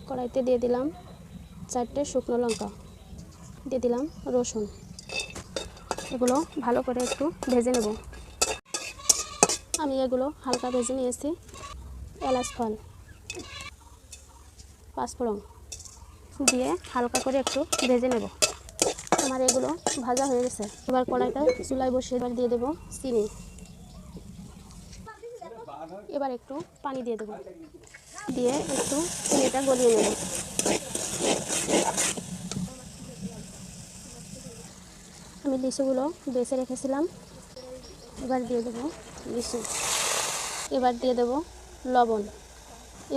কড়াইতে দিয়ে দিলাম 4টে শুকনো লঙ্কা, দিয়ে দিলাম রসুন। এগুলো ভালো করে একটু ভেজে নেব। আমি এগুলো হালকা ভেজে নিয়েছি। এলাচ ফল, পাঁচফোড়ন দিয়ে হালকা করে একটু ভেজে নেব। আমার এগুলো ভাজা হয়ে গেছে। এবার কড়াইটা চুলায় বসিয়ে এবার দিয়ে দেবো চিনি। এবার একটু পানি দিয়ে দেবো, দিয়ে একটু চিনিটা গলিয়ে নেব। আমি লিচুগুলো বেছে রেখেছিলাম, এবার দিয়ে দেবো লিচু। এবার দিয়ে দেবো লবণ,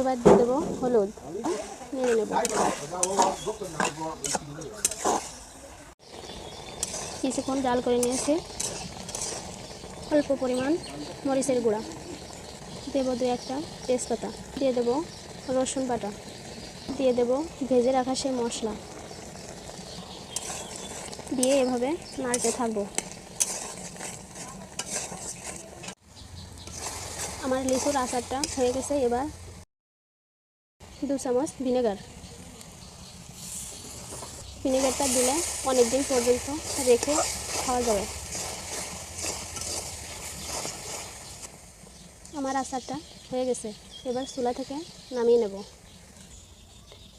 এবার দিয়ে দেবো হলুদ, নিয়ে নেব। কিছুক্ষণ জাল করে নিয়েছি। অল্প পরিমাণ মরিচের গুঁড়া দেবো, 2-1টা তেজপাতা দিয়ে দেবো, রসুন বাটা দিয়ে দেবো, ভেজে রাখা সেই মশলা দিয়ে এভাবে নাড়তে থাকবো। আমার লিচুর আচারটা হয়ে গেছে। এবার 2 চামচ ভিনেগারটা দিলে অনেক দিন পর্যন্ত রেখে খাওয়া যাবে। আমার আচারটা হয়ে গেছে। এবার চুলা থেকে নামিয়ে নেব।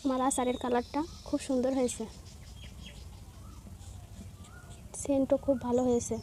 আমার আচারের কালারটা খুব সুন্দর হয়েছে, সেন্টও খুব ভালো হয়েছে।